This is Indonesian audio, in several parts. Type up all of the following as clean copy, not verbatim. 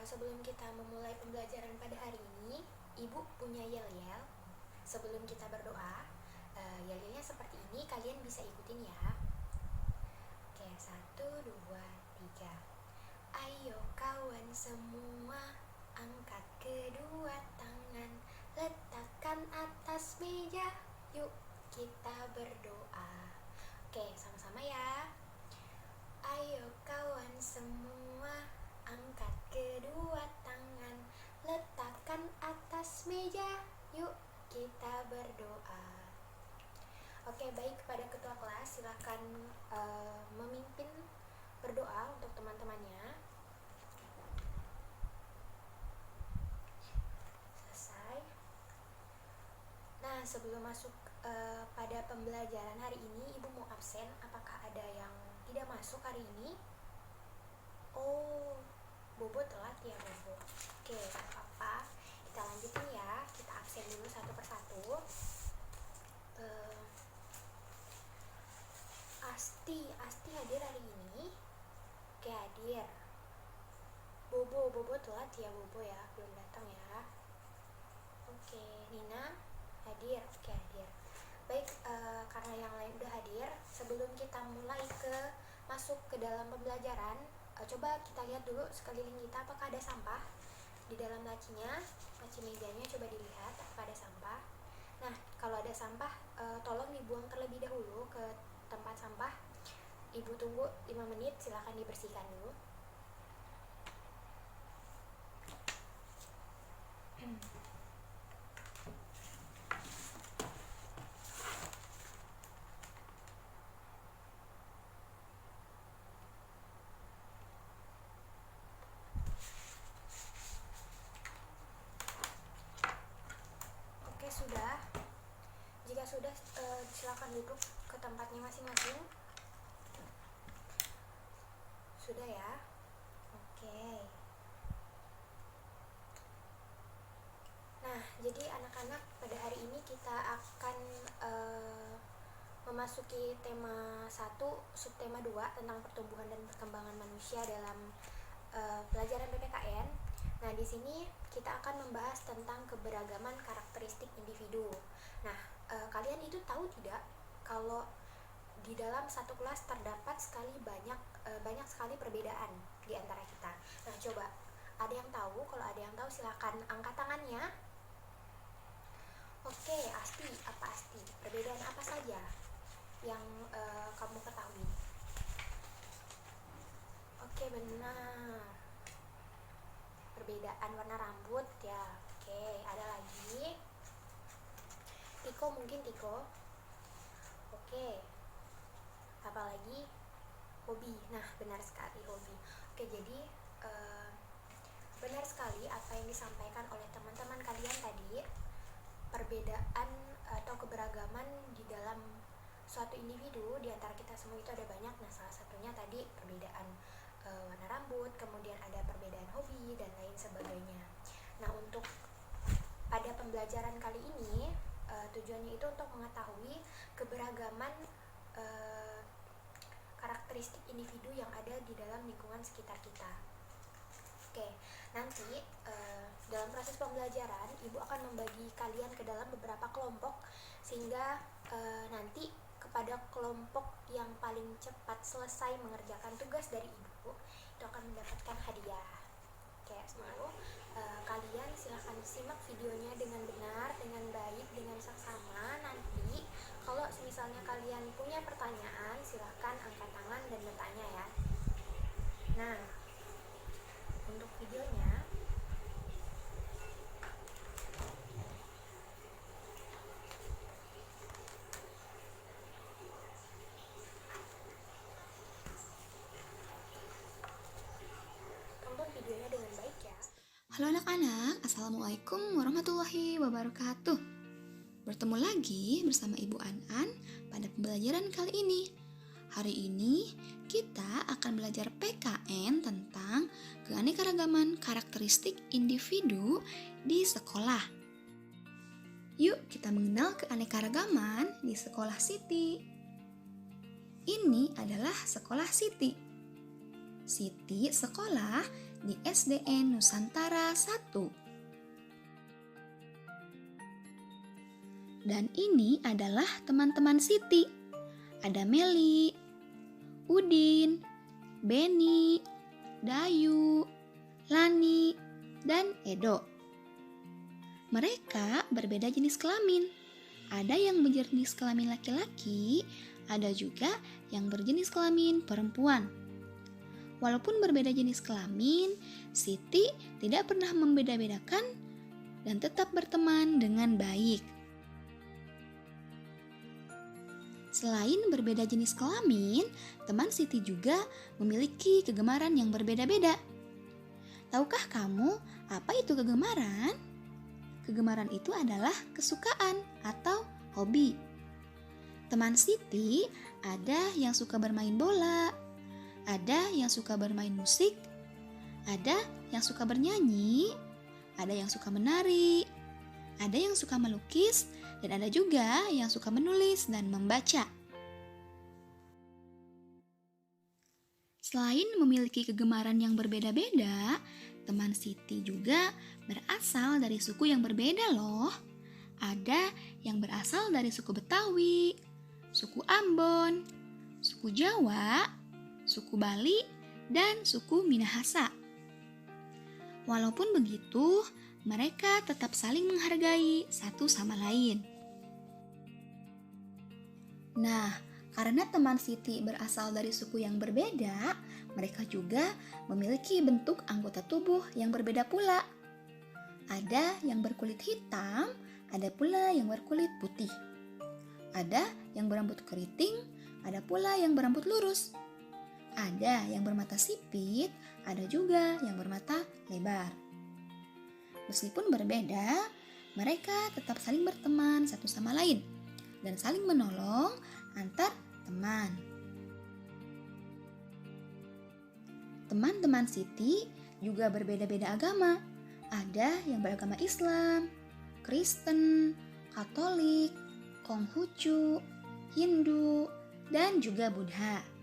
Sebelum kita memulai pembelajaran pada hari ini, Ibu punya yel-yel. Sebelum kita berdoa, yel-yelnya seperti ini, kalian bisa ikutin ya. Oke, 1, 2, 3. Ayo kawan semua, angkat kedua tangan, letakkan atas meja, yuk kita berdoa. Oke, sama-sama ya. Ayo kawan semua, angkat kedua tangan, letakkan atas meja, yuk kita berdoa. Oke, baik, kepada ketua kelas silakan memimpin berdoa untuk teman-temannya. Selesai. Nah, sebelum masuk pada pembelajaran hari ini, Ibu mau absen. Apakah ada yang tidak masuk hari ini? Oh, Bobo telat ya, Bobo. Oke, gak apa-apa. Kita lanjutin ya. Kita absen dulu satu persatu. Asti hadir hari ini? Oke, hadir. Bobo telat ya, Bobo ya. Belum datang ya. Oke, Nina hadir. Oke, hadir. Baik, karena yang lain udah hadir, sebelum kita mulai masuk ke dalam pembelajaran, coba kita lihat dulu sekeliling kita apakah ada sampah di dalam lacinya, laci mejanya. Coba dilihat apakah ada sampah. Nah, kalau ada sampah, tolong dibuang terlebih dahulu ke tempat sampah. Ibu tunggu 5 menit, silahkan dibersihkan dulu. Oke, sudah. Jika sudah, silakan duduk ke tempatnya masing-masing. Sudah ya? Oke. Nah, jadi anak-anak, pada hari ini kita akan memasuki tema 1, subtema 2 tentang pertumbuhan dan perkembangan manusia dalam pelajaran PPKN. Nah, di sini kita akan membahas tentang keberagaman karakteristik individu. Nah, kalian itu tahu tidak kalau di dalam satu kelas terdapat banyak sekali perbedaan di antara kita. Nah, coba ada yang tahu? Kalau ada yang tahu silakan angkat tangannya. Oke, Asti, apa Asti? Perbedaan apa saja yang kamu ketahui? Oke, benar. Perbedaan warna rambut ya. Oke, ada lagi. Tiko, mungkin Tiko. Oke. Apalagi? Hobi. Nah, benar sekali, hobi. Oke, jadi benar sekali apa yang disampaikan oleh teman-teman kalian tadi. Perbedaan atau keberagaman di dalam suatu individu di antara kita semua itu ada banyak. Nah, salah satunya tadi perbedaan warna rambut, kemudian ada perbedaan hobi dan lain sebagainya. Nah, untuk pada pembelajaran kali ini tujuannya itu untuk mengetahui keberagaman karakteristik individu yang ada di dalam lingkungan sekitar kita. Oke, nanti dalam proses pembelajaran Ibu akan membagi kalian ke dalam beberapa kelompok, sehingga nanti kepada kelompok yang paling cepat selesai mengerjakan tugas dari Ibu itu akan mendapatkan hadiah. Oke, semua kalian silahkan simak videonya dengan benar, dengan baik, dengan saksama. Nanti kalau misalnya kalian punya pertanyaan, silahkan angkat tangan dan bertanya ya. Nah, untuk videonya tonton videonya dengan baik ya. Halo anak-anak, Assalamualaikum warahmatullahi wabarakatuh. Bertemu lagi bersama Ibu An-An pada pembelajaran kali ini. Hari ini kita akan belajar PKN tentang keanekaragaman karakteristik individu di sekolah. Yuk kita mengenal keanekaragaman di sekolah Siti. Ini adalah sekolah Siti. Siti sekolah di SDN Nusantara 1. Dan ini adalah teman-teman Siti. Ada Meli, Udin, Beni, Dayu, Lani, dan Edo. Mereka berbeda jenis kelamin. Ada yang berjenis kelamin laki-laki, ada juga yang berjenis kelamin perempuan. Walaupun berbeda jenis kelamin, Siti tidak pernah membeda-bedakan dan tetap berteman dengan baik. Selain berbeda jenis kelamin, teman Siti juga memiliki kegemaran yang berbeda-beda. Tahukah kamu apa itu kegemaran? Kegemaran itu adalah kesukaan atau hobi. Teman Siti ada yang suka bermain bola, ada yang suka bermain musik, ada yang suka bernyanyi, ada yang suka menari, ada yang suka melukis, dan ada juga yang suka menulis dan membaca. Selain memiliki kegemaran yang berbeda-beda, teman Siti juga berasal dari suku yang berbeda loh. Ada yang berasal dari suku Betawi, suku Ambon, suku Jawa, suku Bali, dan suku Minahasa. Walaupun begitu, mereka tetap saling menghargai satu sama lain. Nah, karena teman Siti berasal dari suku yang berbeda, mereka juga memiliki bentuk anggota tubuh yang berbeda pula. Ada yang berkulit hitam, ada pula yang berkulit putih. Ada yang berambut keriting, ada pula yang berambut lurus. Ada yang bermata sipit, ada juga yang bermata lebar. Meskipun berbeda, mereka tetap saling berteman satu sama lain dan saling menolong antar teman. Teman-teman Siti juga berbeda-beda agama. Ada yang beragama Islam, Kristen, Katolik, Konghucu, Hindu, dan juga Buddha.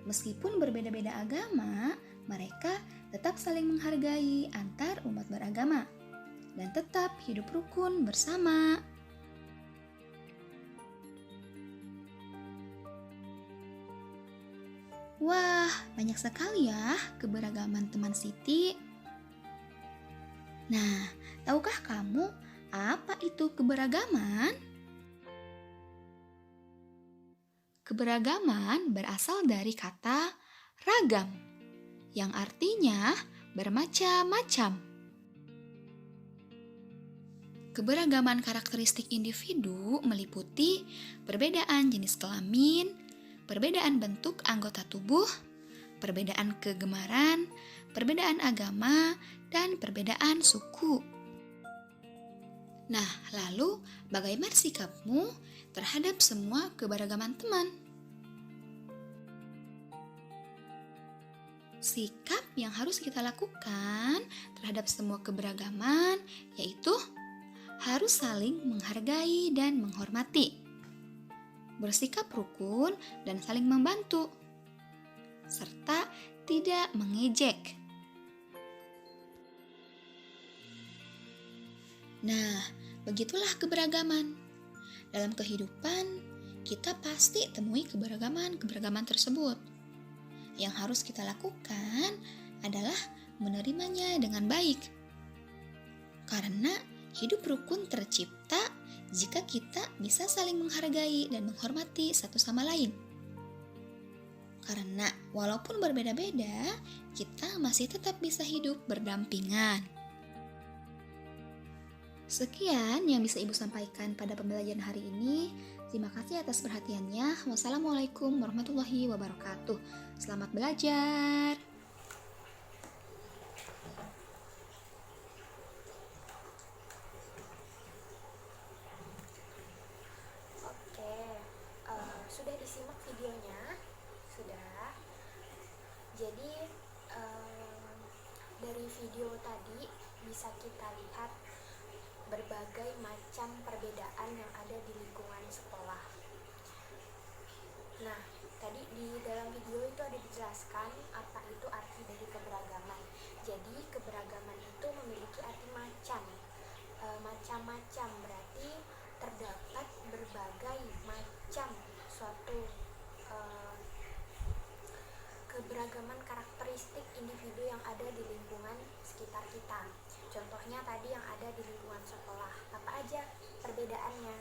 Meskipun berbeda-beda agama, mereka tetap saling menghargai antar umat beragama dan tetap hidup rukun bersama. Wah, banyak sekali ya keberagaman teman Siti. Nah, tahukah kamu apa itu keberagaman? Keberagaman berasal dari kata ragam, yang artinya bermacam-macam. Keberagaman karakteristik individu meliputi perbedaan jenis kelamin, perbedaan bentuk anggota tubuh, perbedaan kegemaran, perbedaan agama, dan perbedaan suku. Nah, lalu bagaimana sikapmu terhadap semua keberagaman teman? Sikap yang harus kita lakukan terhadap semua keberagaman yaitu harus saling menghargai dan menghormati, bersikap rukun dan saling membantu, serta tidak mengejek. Nah, begitulah keberagaman. Dalam kehidupan, kita pasti temui keberagaman tersebut. Yang harus kita lakukan adalah menerimanya dengan baik. Karena hidup rukun tercipta jika kita bisa saling menghargai dan menghormati satu sama lain. Karena walaupun berbeda-beda, kita masih tetap bisa hidup berdampingan. Sekian yang bisa Ibu sampaikan pada pembelajaran hari ini. Terima kasih atas perhatiannya. Wassalamualaikum warahmatullahi wabarakatuh. Selamat belajar. Oke, sudah disimak videonya? Sudah. Jadi dari video tadi bisa kita lihat berbagai macam perbedaan yang ada di lingkungan sekolah. Nah, tadi di dalam video itu ada dijelaskan menjelaskan apa itu arti dari keberagaman. Jadi keberagaman itu memiliki arti macam, macam-macam, berarti terdapat berbagai macam suatu keberagaman karakteristik individu yang ada di lingkungan sekitar kita. Contohnya tadi yang ada di lingkungan sekolah, apa aja perbedaannya?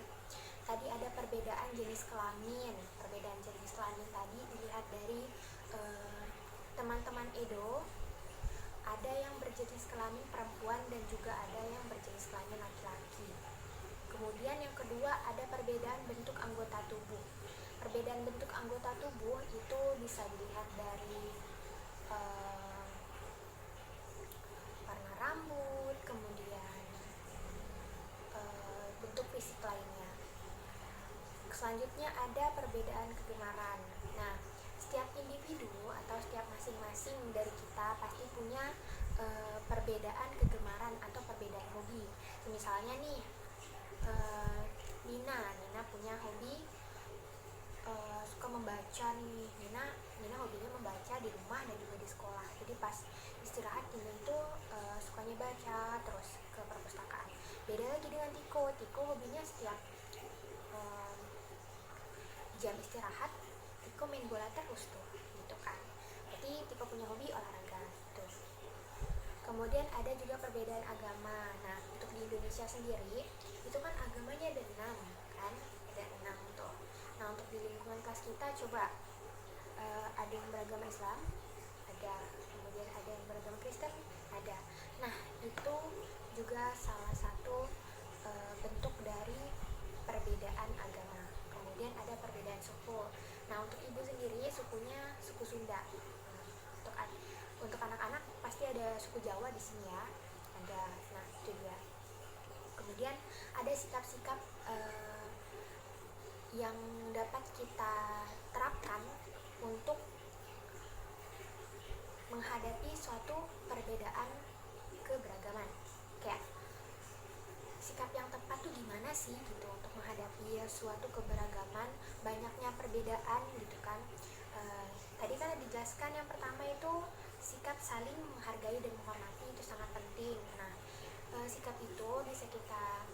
Tadi ada perbedaan jenis kelamin. Perbedaan jenis kelamin tadi dilihat dari teman-teman Edo, ada yang berjenis kelamin perempuan dan juga ada yang berjenis kelamin laki-laki. Kemudian yang kedua ada perbedaan bentuk anggota tubuh. Perbedaan bentuk anggota tubuh itu bisa dilihat dari warna rambut, kemudian bentuk fisik lainnya. Selanjutnya ada perbedaan kegemaran. Nah, setiap individu atau setiap masing-masing dari kita pasti punya perbedaan kegemaran atau perbedaan hobi. Misalnya nih, Nina punya hobi suka membaca nih. Nina hobinya membaca di rumah dan juga di sekolah. Jadi pas istirahat Nina itu sukanya baca terus ke perpustakaan. Beda lagi dengan Tiko hobinya setiap jam istirahat Tiko main bola terus tuh, gitu kan. Berarti Tiko punya hobi olahraga gitu. Kemudian ada juga perbedaan agama. Nah, untuk di Indonesia sendiri itu kan agamanya ada 6 kan, ada 6 tuh. Nah, untuk di lingkungan kelas kita coba ada yang beragama Islam, ada, kemudian ada yang beragama Kristen, ada. Nah, itu juga salah satu bentuk dari perbedaan agama. Kemudian ada perbedaan suku. Nah, untuk ibu sendiri sukunya suku Sunda. Untuk anak-anak pasti ada suku Jawa di sini ya. Ada. Nah, itu dia. Kemudian ada sikap-sikap yang dapat kita terapkan untuk menghadapi suatu perbedaan keberagaman. Kayak sikap yang tepat tuh gimana sih gitu untuk menghadapi suatu keberagaman, banyaknya perbedaan gitu kan. Tadi kan dijelaskan yang pertama itu sikap saling menghargai dan menghormati, itu sangat penting. Nah, sikap itu bisa kita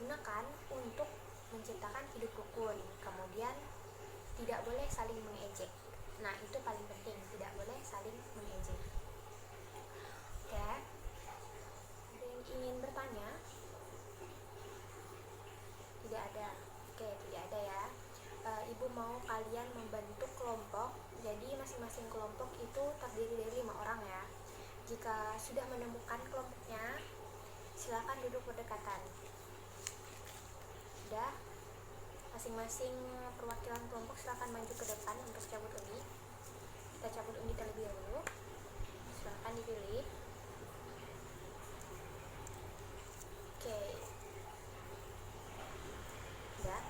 gunakan untuk menciptakan hidup rukun. Kemudian tidak boleh saling mengejek. Nah, itu paling penting, tidak boleh saling mengejek. Oke. Ada yang ingin bertanya? Tidak ada. Oke, tidak ada ya. Ibu mau kalian membentuk kelompok. Jadi masing-masing kelompok itu terdiri dari 5 orang ya. Jika sudah menemukan kelompoknya, silakan duduk berdekatan. Sudah, masing-masing perwakilan kelompok silakan maju ke depan untuk cabut undi. Kita cabut undi terlebih dahulu. Silakan dipilih. Oke. Sudah.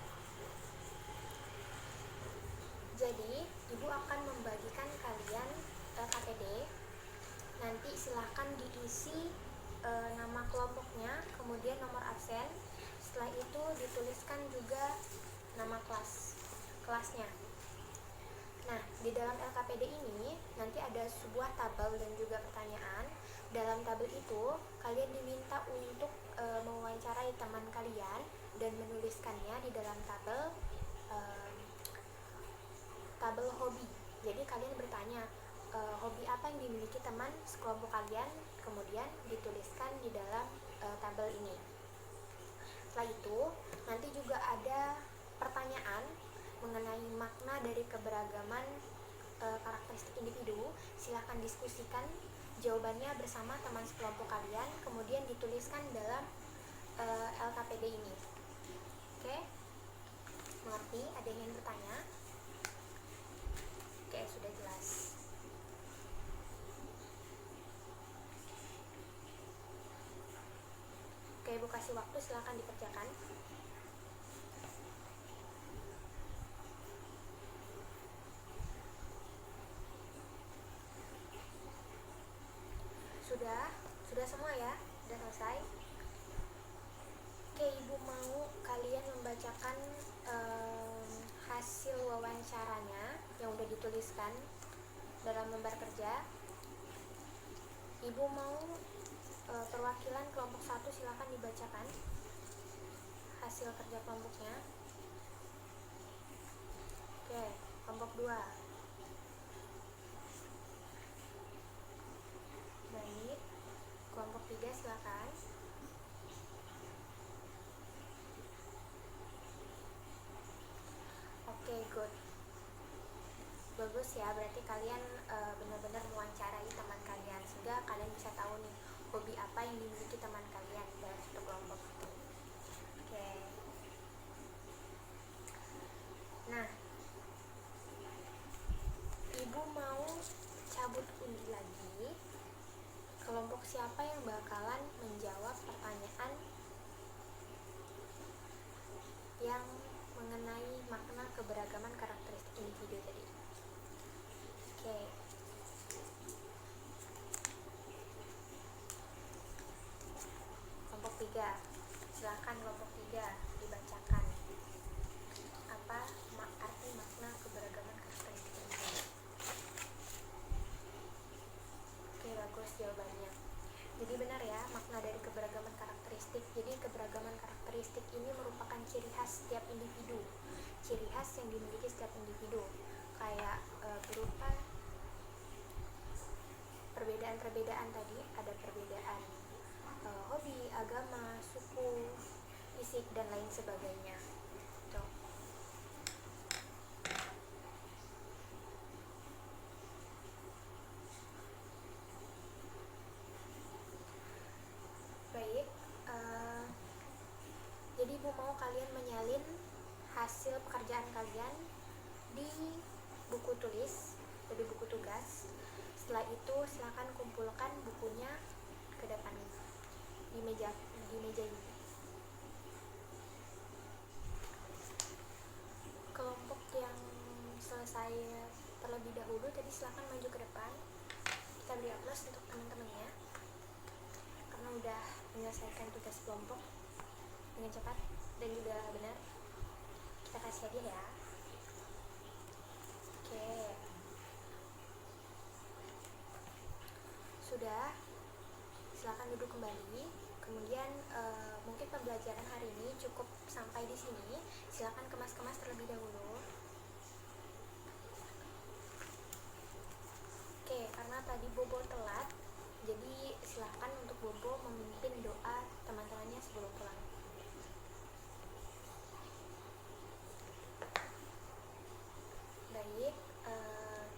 Jadi, ibu akan membagikan kalian KPD. Nanti silahkan diisi nama kelompoknya, kemudian nomor absen. Setelah itu dituliskan juga nama kelasnya. Nah, di dalam LKPD ini nanti ada sebuah tabel dan juga pertanyaan. Dalam tabel itu kalian diminta untuk mewawancarai teman kalian dan menuliskannya di dalam tabel hobi. Jadi kalian bertanya hobi apa yang dimiliki teman sekelompok kalian, kemudian dituliskan di dalam tabel ini. Setelah itu nanti juga ada pertanyaan mengenai makna dari keberagaman karakteristik individu. Silahkan diskusikan jawabannya bersama teman sekelompok kalian, kemudian dituliskan dalam LKPD ini. Oke? Mengerti? Ada yang ingin bertanya? Oke, sudah jelas. Oke, Ibu kasih waktu, silakan dikerjakan. Sudah semua ya? Sudah selesai? Oke, Ibu mau kalian membacakan hasil wawancaranya yang udah dituliskan dalam lembar kerja. Ibu mau perwakilan kelompok 1 silakan dibacakan hasil kerja kelompoknya. Oke, kelompok 2. Baik, kelompok 3 silakan. Oke, good. Bagus ya, berarti kalian benar-benar mewawancarai teman kalian sehingga kalian bisa tahu nih hobi apa yang dimiliki teman kalian dalam satu kelompok itu. Oke. Nah, ibu mau cabut undi lagi. Kelompok siapa yang bakalan menjawab pertanyaan yang mengenai makna keberagaman karakteristik individu tadi? Oke. Kelompok 3. Silakan kelompok 3 dibacakan. Apa arti makna keberagaman karakteristik individu? Oke, bagus jawabannya. Jadi benar ya, makna dari keberagaman karakteristik. Jadi keberagaman karakteristik ini merupakan ciri khas setiap individu. Ciri khas yang dimiliki setiap individu. Kayak berupa perbedaan-perbedaan tadi, ada perbedaan hobi, agama, suku, fisik, dan lain sebagainya. Tuh. Baik, jadi ibu mau kalian menyalin hasil pekerjaan kalian di buku tulis, di buku tugas. Setelah itu silakan kumpulkan bukunya ke depan di meja ini. Kelompok yang selesai terlebih dahulu tadi silakan maju ke depan. Kita beri aplaus untuk teman-temannya karena udah menyelesaikan tugas kelompok dengan cepat dan juga benar. Kita kasih hadiah ya. Oke. Sudah, silakan duduk kembali. Kemudian mungkin pembelajaran hari ini cukup sampai di sini. Silakan kemas-kemas terlebih dahulu. Oke, karena tadi Bobo telat, jadi silakan untuk Bobo memimpin doa teman-temannya sebelum pulang. Baik,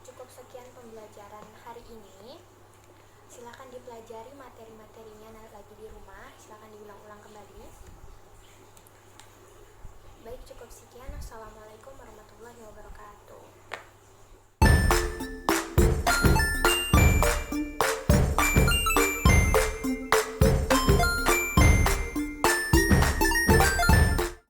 cukup sekian pembelajaran hari ini. Silakan dipelajari materi-materinya lagi di rumah, silakan diulang-ulang kembali. Baik, cukup sekian. Assalamualaikum warahmatullahi wabarakatuh.